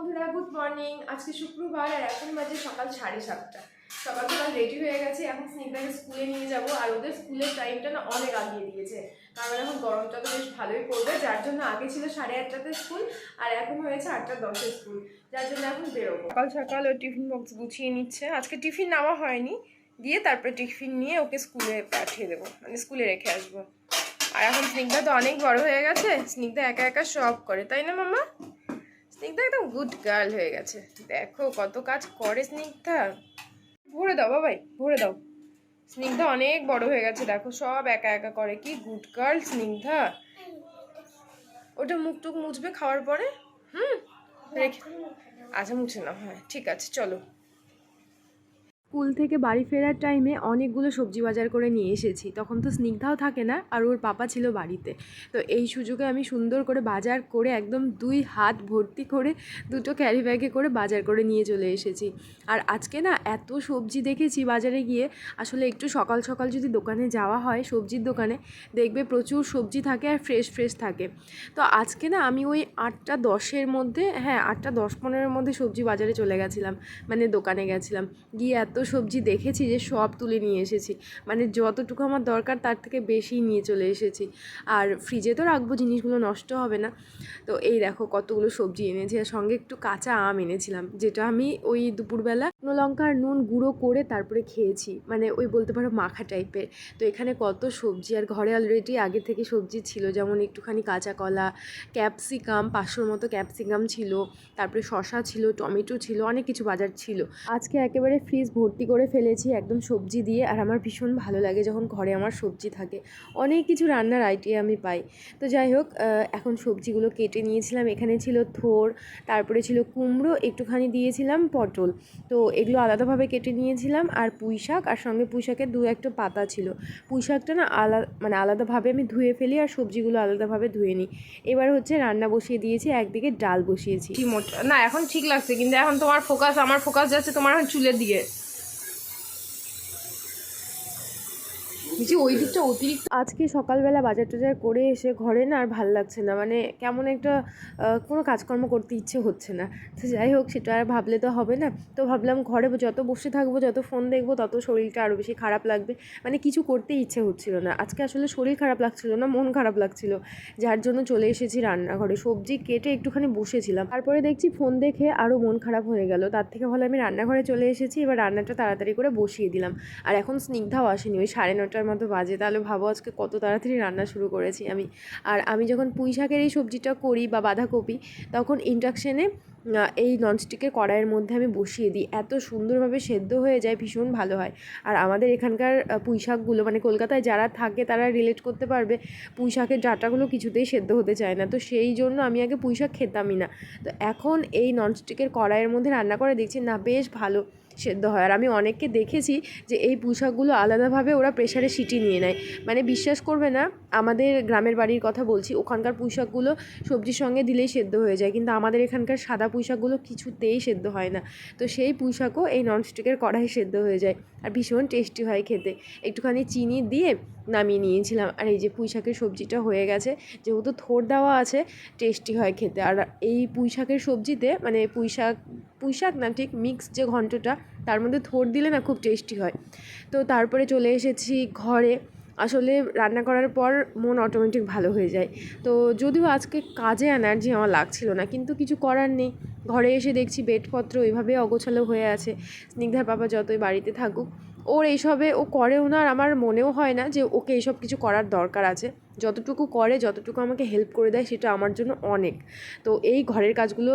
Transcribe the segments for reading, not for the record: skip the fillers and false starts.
বন্ধুরা, good morning. আজকে শুক্রবার আর এখন বাজে সকাল 7:30। সকাল সকাল রেডি হয়ে গেছে। এখন স্নিগ্ধাকে স্কুলে নিয়ে যাব। আর ওদের স্কুলের টাইমটা না অনেক আগিয়ে দিয়েছে, কারণ এখন গরমটা তো বেশ ভালোই পড়বে, যার জন্য আগে ছিল 8:30টাতে স্কুল আর এখন হয়েছে 8:10 স্কুল, যার জন্য এখন বেরোবো। সকাল সকাল ও টিফিন বক্স গুছিয়ে নিচ্ছে। আজকে টিফিন নেওয়া হয়নি, দিয়ে তারপরে টিফিন নিয়ে ওকে স্কুলে পাঠিয়ে দেবো, মানে স্কুলে রেখে আসবো। আর এখন স্নিগ্ধা তো অনেক বড় হয়ে গেছে, স্নিগ্ধা একা একা সব করে, তাই না মামা? স্নিগ্ধা একদম গুড গার্ল হয়ে গেছে। দেখো কত কাজ করে স্নিগ্ধা। ভরে দাও বাবাই, ভরে দাও। স্নিগ্ধা অনেক বড় হয়ে গেছে, দেখো সব একা একা করে। কি গুড গার্ল স্নিগ্ধা। ওটা মুখ টুক মুছবে খাওয়ার পরে। রেখে আচ্ছা, মুছে নাও। হ্যাঁ ঠিক আছে, চলো। স্কুল থেকে বাড়ি ফেরার টাইমে অনেকগুলো সবজি বাজার করে নিয়ে এসেছি। তখন তো স্নিগ্ধাও থাকে না, আর ওর পাপা ছিল বাড়িতে। তো এই সুযোগে আমি সুন্দর করে বাজার করে একদম 2 হাত ভর্তি করে 2টো ক্যারি ব্যাগে করে বাজার করে নিয়ে চলে এসেছি। আর আজকে না এত সবজি দেখেছি বাজারে গিয়ে, আসলে একটু সকাল সকাল যদি দোকানে যাওয়া হয়, সবজির দোকানে, দেখবে প্রচুর সবজি থাকে আর ফ্রেশ ফ্রেশ থাকে। তো আজকে না আমি ওই 8:10-এর মধ্যে, 8:10-15-এর মধ্যে সবজি বাজারে চলে গেছিলাম, মানে দোকানে গেছিলাম। গিয়ে এত সবজি দেখেছি যে সব তুলে নিয়ে এসেছি, মানে যতটুকু আমার দরকার তার থেকে বেশি নিয়ে চলে এসেছি। আর ফ্রিজে তো রাখবো, জিনিসগুলো নষ্ট হবে না। তো এই দেখো কতগুলো সবজি এনেছি, আর সঙ্গে একটু কাঁচা আম এনেছিলাম, যেটা আমি ওই দুপুরবেলা শুকনো লঙ্কা আর নুন গুঁড়ো করে তারপরে খেয়েছি, মানে ওই বলতে পারো মাখা টাইপের। তো এখানে কত সবজি, আর ঘরে অলরেডি আগে থেকে সবজি ছিল, যেমন একটুখানি কাঁচা কলা, ক্যাপসিকাম, 500-র মতো ক্যাপসিকাম ছিল, তারপরে শসা ছিল, টমেটো ছিল, অনেক কিছু বাজার ছিল। আজকে একেবারে ফ্রিজ ভর্তি করে ফেলেছি একদম সবজি দিয়ে। আর আমার ভীষণ ভালো লাগে যখন ঘরে আমার সবজি থাকে, অনেক কিছু রান্নার আইডিয়া আমি পাই। তো যাই হোক, এখন সবজিগুলো কেটে নিয়েছিলাম। এখানে ছিল থোর, তারপরে ছিল কুমড়ো, একটুখানি দিয়েছিলাম পটল। তো এগুলো আলাদাভাবে কেটে নিয়েছিলাম। আর পুঁই শাক, আর সঙ্গে পুঁই শাকের 2-একটা পাতা ছিল। পুঁই শাকটা না আলাদাভাবে আমি ধুয়ে ফেলি, আর সবজিগুলো আলাদাভাবে ধুয়ে নিই। এবার হচ্ছে রান্না বসিয়ে দিয়েছি, একদিকে ডাল বসিয়েছি। না এখন ঠিক লাগছে, কিন্তু এখন তোমার ফোকাস, আমার ফোকাস যাচ্ছে তোমার এখন চুলের দিকে। ওই দিকটা অতিরিক্ত। আজকে সকালবেলা বাজার টাজার করে এসে ঘরে না আর ভাল লাগছে না, মানে কেমন একটা কোনো কাজকর্ম করতে ইচ্ছে হচ্ছে না। তো যাই হোক, সেটা আর ভাবলে তো হবে না। তো ভাবলাম ঘরে যত বসে থাকবো, যত ফোন দেখবো, তত শরীরটা আরও বেশি খারাপ লাগবে, মানে কিছু করতেই ইচ্ছে হচ্ছিল না। আজকে আসলে শরীর খারাপ লাগছিল না, মন খারাপ লাগছিল, যার জন্য চলে এসেছি রান্নাঘরে। সবজি কেটে একটুখানি বসেছিলাম, তারপরে দেখছি ফোন দেখে আরও মন খারাপ হয়ে গেল। তার থেকে ভালো আমি রান্নাঘরে চলে এসেছি। এবার রান্নাটা তাড়াতাড়ি করে বসিয়ে দিলাম। আর এখন স্নিগ্ধাও আসেনি, ওই 9:30টার মতো বাজে। তাহলে ভাবো আজকে কত তাড়াতাড়ি রান্না শুরু করেছি আমি। আর আমি যখন পুঁই শাকের এই সবজিটা করি বা বাঁধাকপি, তখন ইন্ডাকশানে এই ননস্টিকের কড়াইয়ের মধ্যে আমি বসিয়ে দিই, এত সুন্দরভাবে সেদ্ধ হয়ে যায়, ভীষণ ভালো হয়। আর আমাদের এখানকার পুঁই শাকগুলো, মানে কলকাতায় যারা থাকে তারা রিলেট করতে পারবে, পুঁই শাকের ডাঁটাগুলো কিছুতেই সেদ্ধ হতে চায় না। তো সেই জন্য আমি আগে পুঁই শাক খেতামই না। তো এখন এই ননস্টিকের কড়াইয়ের মধ্যে রান্না করে দেখছি না, বেশ ভালো সেদ্ধ হয়। আর আমি অনেককে দেখেছি যে এই পুঁই শাকগুলো আলাদাভাবে ওরা প্রেশারে সিটি নিয়ে নেয়, মানে বিশ্বাস করবে না, আমাদের গ্রামের বাড়ির কথা বলছি, ওখানকার পুঁই শাকগুলো সবজির সঙ্গে দিলেই সেদ্ধ হয়ে যায়, কিন্তু আমাদের এখানকার সাদা পুঁই শাকগুলো কিছুতেই সেদ্ধ হয় না। তো সেই পুঁই শাকও এই ননস্টিকের কড়াই সেদ্ধ হয়ে যায়, আর ভীষণ টেস্টি হয় খেতে। একটুখানি চিনি দিয়ে নামিয়ে নিয়েছিলাম। আর এই যে পুঁই শাকের সবজিটা হয়ে গেছে, যেহেতু থোর দেওয়া আছে, টেস্টি হয় খেতে। আর এই পুঁই শাকের সবজিতে, মানে পুঁই শাক না, ঠিক মিক্স যে ঘন্টটা, তার মধ্যে থোর দিলে না খুব টেস্টি হয়। তো তারপরে চলে এসেছি ঘরে। আসলে রান্না করার পর মন অটোমেটিক ভালো হয়ে যায়। তো যদিও আজকে কাজে এনার্জি আমার লাগছিল না, কিন্তু কিছু করার নেই। ঘরে এসে দেখছি বেডপত্র ওইভাবে অগোছালো হয়ে আছে। স্নিগ্ধার বাবা যতই বাড়িতে থাকুক, ওর এইসবে ও করেও না, আর আমার মনেও হয় না যে ওকে এইসব কিছু করার দরকার আছে। যতটুকু করে, যতটুকু আমাকে হেল্প করে দেয়, সেটা আমার জন্য অনেক। তো এই ঘরের কাজগুলো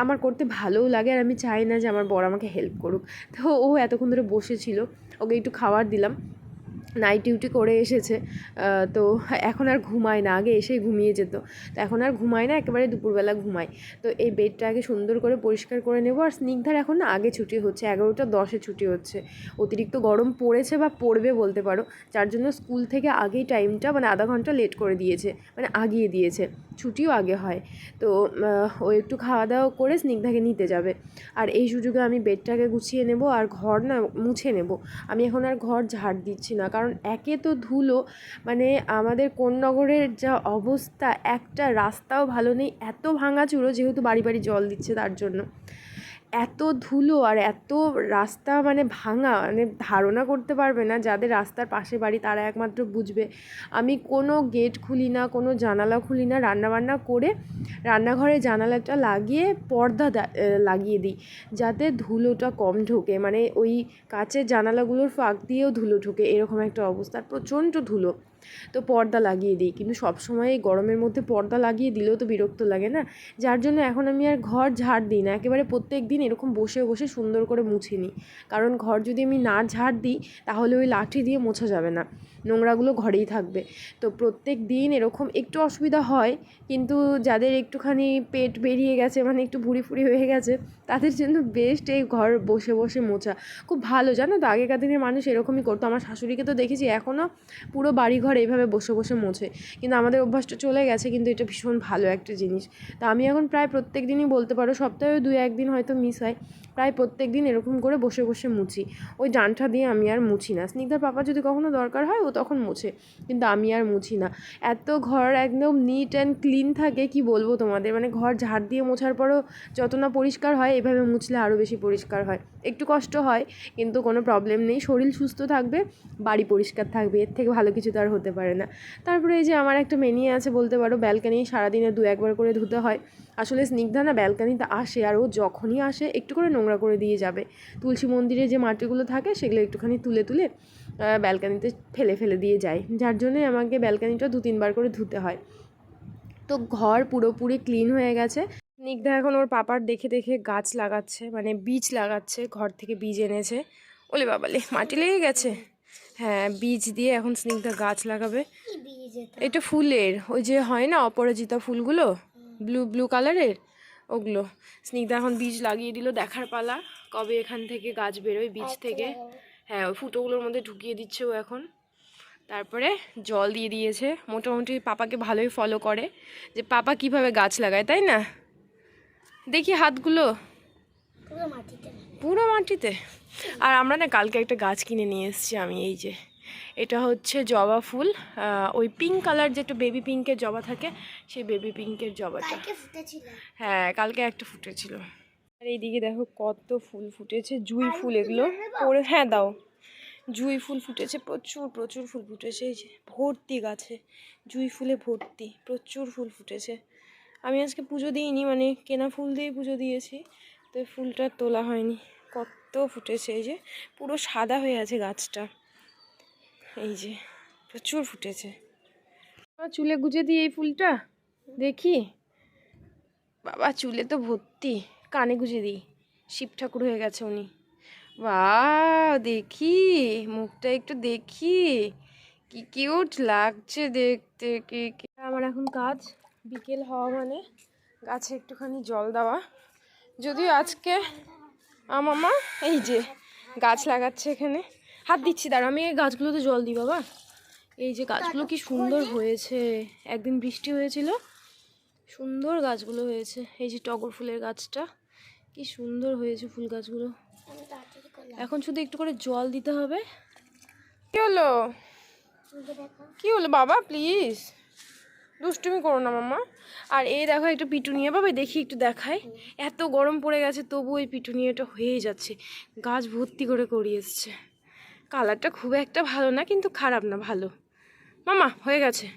আমার করতে ভালোও লাগে, আর আমি চাই না যে আমার বর আমাকে হেল্প করুক। তো ও এতক্ষণ ধরে বসেছিল, ওকে একটু খাবার দিলাম। নাইট ডিউটি করে এসেছে, তো এখন আর ঘুমায় না, আগে এসেই ঘুমিয়ে যেত। তো এখন আর ঘুমায় না, একেবারে দুপুরবেলা ঘুমায়। তো এই বেডটা আগে সুন্দর করে পরিষ্কার করে নেব। আর স্নিগ্ধার এখন না আগে ছুটি হচ্ছে, 11:10-এ ছুটি হচ্ছে। অতিরিক্ত গরম পড়েছে বা পড়বে বলতে পারো, যার জন্য স্কুল থেকে আগেই টাইমটা, মানে আধা ঘন্টা লেট করে দিয়েছে, মানে আগিয়ে দিয়েছে, ছুটিও আগে হয়। তো ও একটু খাওয়া দাওয়া করে স্নিগ্ধাকে নিতে যাবে। আর এই সুযোগে আমি বেডটাকে গুছিয়ে নেব, আর ঘর না মুছে নেব। আমি এখন আর ঘর ঝাড় দিচ্ছি না, কারণ কারণ একে তো ধুলো, মানে আমাদের কোন্নগরের যা অবস্থা, একটা রাস্তাও ভালো নেই, এত ভাঙাচুরো, যেহেতু বাড়ি বাড়ি জল দিচ্ছে তার জন্য এত ধুলো আর এত রাস্তা মানে ভাঙা, মানে ধারণা করতে পারবে না, যাদের রাস্তার পাশে বাড়ি তারা একমাত্র বুঝবে। আমি কোনো গেট খুলি না, কোনো জানালা খুলি না, রান্নাবান্না করে রান্নাঘরে জানালাটা লাগিয়ে পর্দা লাগিয়ে দিই, যাতে ধুলোটা কম ঢোকে, মানে ওই কাচের জানালাগুলোর ফাঁক দিয়েও ধুলো ঢোকে, এরকম একটা অবস্থা, প্রচণ্ড ধুলো। তো পর্দা লাগিয়ে দিই, কিন্তু সবসময় এই গরমের মধ্যে পর্দা লাগিয়ে দিলেও তো বিরক্ত লাগে না, যার জন্য এখন আমি আর ঘর ঝাড় দিই না, একেবারে প্রত্যেক দিন এরকম বসে বসে সুন্দর করে মুছে নিই। কারণ ঘর যদি আমি না ঝাড় দিই তাহলে ওই লাঠি দিয়ে মোছা যাবে না, নোংরাগুলো ঘরেই থাকবে। তো প্রত্যেক দিন এরকম একটু অসুবিধা হয়, কিন্তু যাদের একটুখানি পেট বেরিয়ে গেছে, মানে একটু ভুঁড়ি ফুড়ি হয়ে গেছে, তাদের জন্য বেস্ট এই ঘর বসে বসে মোছা। খুব ভালো, জানো তো, আগেকার দিনের মানুষ এরকমই করতো। আমার শাশুড়িকে তো দেখেছি এখনও পুরো বাড়িঘর এইভাবে বসে বসে মোছে, কিন্তু আমাদের অভ্যাসটা চলে গেছে, কিন্তু এটা ভীষণ ভালো একটা জিনিস। তা আমি এখন প্রায় প্রত্যেক দিনই বলতে পারো, সপ্তাহে 2-1 দিন হয়তো মিস হয়, প্রায় প্রত্যেক দিন এরকম করে বসে বসে মুছি। ওই ডাঁটা দিয়ে আমি আর মুছি না, স্নিগ্ধার পাপা যদি কখনো দরকার হয় ও তখন মুছে, কিন্তু আমি আর মুছি না। এত ঘর একদম নিট অ্যান্ড ক্লিন থাকে, কি বলবো তোমাদের, মানে ঘর ঝাড় দিয়ে মোছার পরও যত না পরিষ্কার হয়, এভাবে মুছলে আরও বেশি পরিষ্কার হয়। একটু কষ্ট হয়, কিন্তু কোনো প্রবলেম নেই, শরীর সুস্থ থাকবে, বাড়ি পরিষ্কার থাকবে, এর থেকে ভালো কিছু তো আর হতে পারে না। তারপরে এই যে আমার একটা মেনিয়ে আছে বলতে পারো, ব্যালকানি সারাদিনে 2-1 বার করে ধুতে হয়। আসলে স্নিগ্ধা না ব্যালকানিতে আসে, আর ও যখনই আসে একটু করে নোংরা করে দিয়ে যাবে। তুলসী মন্দিরে যে মাটিগুলো থাকে সেগুলো একটুখানি তুলে তুলে ব্যালকানিতে ফেলে ফেলে দিয়ে যায়, যার জন্যই আমাকে ব্যালকানিটা 2-3 বার করে ধুতে হয়। তো ঘর পুরোপুরি ক্লিন হয়ে গেছে। স্নিগ্ধা এখন ওর পাপার দেখে দেখে গাছ লাগাচ্ছে, মানে বীজ লাগাচ্ছে, ঘর থেকে বীজ এনেছে। ওলে বাবালে, মাটি লেগে গেছে। হ্যাঁ, বীজ দিয়ে এখন স্নিগ্ধা গাছ লাগাবে। এটা ফুলের, ওই যে হয় না অপরাজিতা ফুলগুলো, ব্লু ব্লু কালারের, ওগুলো। স্নিগ্ধা এখন বীজ লাগিয়ে দিল, দেখার পালা কবে এখান থেকে গাছ বেরোয় বীজ থেকে। হ্যাঁ, ওই ফুটোগুলোর মধ্যে ঢুকিয়ে দিচ্ছে ও এখন। তারপরে জল দিয়ে দিয়েছে। মোটামুটি পাপাকে ভালোই ফলো করে, যে পাপা কিভাবে গাছ লাগায়, তাই না? দেখি হাতগুলো পুরো মাটিতে। আর আমরা না কালকে একটা গাছ কিনে নিয়ে এসেছি আমি, এই যে এটা হচ্ছে জবা ফুল, ওই পিঙ্ক কালার, যেটা বেবি পিঙ্কের জবা থাকে, সেই বেবি পিঙ্কের জবাটা। হ্যাঁ, কালকে একটা ফুটেছিল। আর এইদিকে দেখো কত ফুল ফুটেছে, জুঁই ফুল এগুলো পরে। হ্যাঁ দাও, জুঁই ফুল ফুটেছে, প্রচুর প্রচুর ফুল ফুটেছে, এই যে ভর্তি গাছে জুঁই ফুলে ভর্তি, প্রচুর ফুল ফুটেছে। আমি আজকে পুজো দিইনি, মানে কেনা ফুল দিয়ে পুজো দিয়েছি, তো ফুলটা তোলা হয়নি। কত ফুটেছে, এই যে পুরো সাদা হয়ে আছে গাছটা, এই যে প্রচুর ফুটেছে। আমার চুলে গুজে দিই এই ফুলটা, দেখি। বাবা চুলে তো ভর্তি, কানে গুজে দিই, শিব ঠাকুর হয়ে গেছে উনি। বাহ, দেখি মুখটা একটু দেখি, কি কিউট লাগছে দেখতে। কি আমার এখন কাজ, বিকেল হওয়া মানে গাছে একটুখানি জল দেওয়া। যদিও আজকে মামা এই যে গাছ লাগাচ্ছে এখানে, হাত দিচ্ছি, দাঁড়া আমি এই গাছগুলোতে জল দিই বাবা। এই যে গাছগুলো কি সুন্দর হয়েছে, একদিন বৃষ্টি হয়েছিল, সুন্দর গাছগুলো হয়েছে। এই যে টগর ফুলের গাছটা কি সুন্দর হয়েছে, ফুল গাছগুলো। এখন শুধু একটু করে জল দিতে হবে। কি হলো, কি হলো বাবা, প্লিজ দুষ্টুমি করো না মাম্মা। আর এই দেখো একটু পিটুনিয়া, বাবা দেখি একটু দেখায়, এত গরম পড়ে গেছে তবু ওই পিটুনিয়াটা হয়েই যাচ্ছে, গাছ ভর্তি করে করিয়ে এসছে। কালারটা খুব একটা ভালো না, কিন্তু খারাপ না, ভালো। মামা হয়ে গেছে।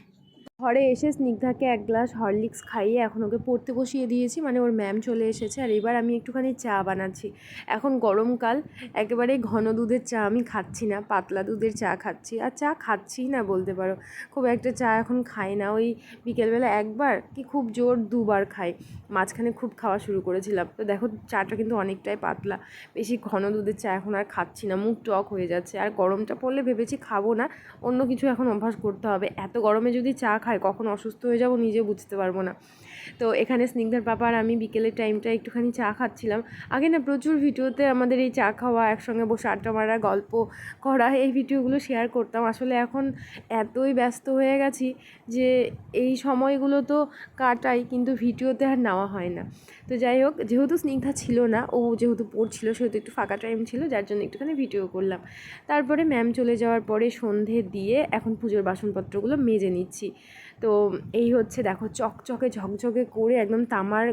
ঘরে এসে স্নিগ্ধাকে 1 গ্লাস হরলিক্স খাইয়ে এখন ওকে পড়তে বসিয়ে দিয়েছি, মানে ওর ম্যাম চলে এসেছে। আর এবার আমি একটুখানি চা বানাচ্ছি। এখন গরমকাল, একেবারে ঘন দুধের চা আমি খাচ্ছি না, পাতলা দুধের চা খাচ্ছি। আর চা খাচ্ছি না বলতে পারো, খুব একটা চা এখন খাই না, ওই বিকেলবেলা একবার কি খুব জোর 2 বার খাই, মাঝখানে খুব খাওয়া শুরু করেছিলাম। তো দেখো চাটা কিন্তু অনেকটাই পাতলা, বেশি ঘন দুধের চা এখন আর খাচ্ছি না, মুখ টক হয়ে যাচ্ছে। আর গরমটা পড়লে ভেবেছি খাবো না, অন্য কিছু এখন অভ্যাস করতে হবে। এত গরমে যদি চা খাই কখন অসুস্থ হয়ে যাবো নিজে বুঝতে পারবো না। তো এখানে স্নিগ্ধার পাপা আর আমি বিকেলের টাইমটা একটুখানি চা খাচ্ছিলাম। আগে না প্রচুর ভিডিওতে আমাদের এই চা খাওয়া, একসঙ্গে বসে আড্ডা মারা, গল্প করা, এই ভিডিওগুলো শেয়ার করতাম। আসলে এখন এতই ব্যস্ত হয়ে গেছি যে এই সময়গুলো তো কাটাই, কিন্তু ভিডিওতে আর নেওয়া হয় না। তো যাই হোক, যেহেতু স্নিগ্ধা ছিল না, ও যেহেতু পড়ছিল, সেহেতু একটু ফাঁকা টাইম ছিল, যার জন্য একটুখানি ভিডিও করলাম। তারপরে ম্যাম চলে যাওয়ার পরে সন্ধে দিয়ে এখন পুজোর বাসনপত্রগুলো মেজে নিচ্ছি। তো এই হচ্ছে দেখো, চকচকে ঝকঝকে করে একদম তামার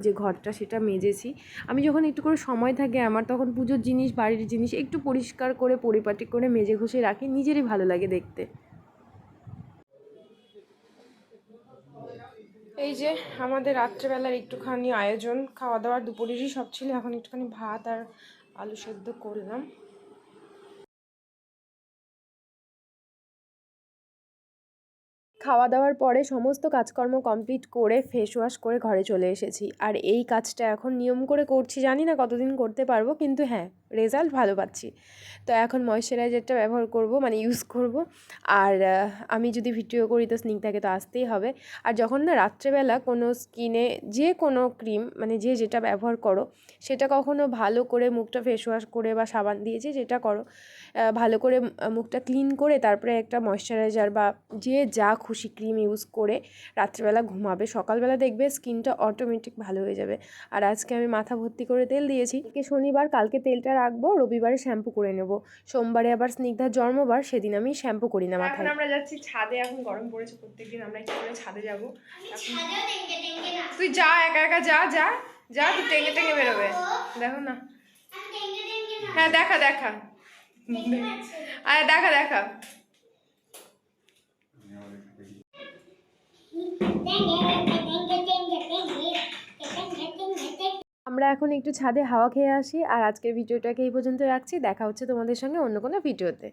যে ঘরটা সেটা মেজেছি। আমি যখন একটু করে সময় থাকে আমার, তখন পুজোর জিনিস, বাড়ির জিনিস একটু পরিষ্কার করে পরিপাটি করে মেজে ঘষে রাখি, নিজেরই ভালো লাগে দেখতে। এই যে আমাদের রাত্রেবেলার একটুখানি আয়োজন, খাওয়া দাওয়ার দুপুরেরই সব ছিল, এখন একটুখানি ভাত আর আলু সেদ্ধ করলাম। খাওয়া দাওয়ার পরে সমস্ত কাজকর্ম কমপ্লিট করে ফেস ওয়াশ করে ঘরে চলে এসেছি। আর এই কাজটা এখন নিয়ম করে করছি, জানি না কতদিন করতে পারবো, কিন্তু হ্যাঁ, রেজাল্ট ভালো পাচ্ছি। তো এখন ময়শ্চারাইজারটা ব্যবহার করব, মানে ইউজ করব। আর আমি যদি ভিডিও করি তো স্নিগ্ধাকে তো আসতেই হবে। আর যখন না রাত্রেবেলা কোনো স্কিনে যে কোনো ক্রিম, মানে যে যেটা ব্যবহার করো, সেটা কখনো ভালো করে মুখটা ফেস ওয়াশ করে বা সাবান দিয়ে যেটা করো, ভালো করে মুখটা ক্লিন করে তারপরে একটা ময়শ্চারাইজার বা যে যা খুশি ক্রিম ইউজ করে রাত্রেবেলা ঘুমাবে, সকালবেলা দেখবে স্কিনটা অটোমেটিক ভালো হয়ে যাবে। আর আজকে আমি মাথা ভর্তি করে তেল দিয়েছি। শনিবার, কালকে তেলটা রাখবো, রবিবারে শ্যাম্পু করে নেব। সোমবারে আবার স্নিগ্ধার জন্মবার, সেদিন আমি শ্যাম্পু করি না মাথায়। এখন আমরা যাচ্ছি ছাদে, এখন গরম পড়েছে, প্রত্যেকদিন আমরা একটু করে ছাদে যাবো। তুই যা, একা একা যা যা যা, তুই টেঙে টেঙে বেরোবে, দেখো না। হ্যাঁ দেখা দেখা, আরে দেখা দেখা। আমরা এখন একটু ছাদে হাওয়া খেয়ে আসি। আর আজকের ভিডিওটাকে এই পর্যন্ত রাখছি, দেখা হচ্ছে তোমাদের সঙ্গে অন্য কোনো ভিডিওতে।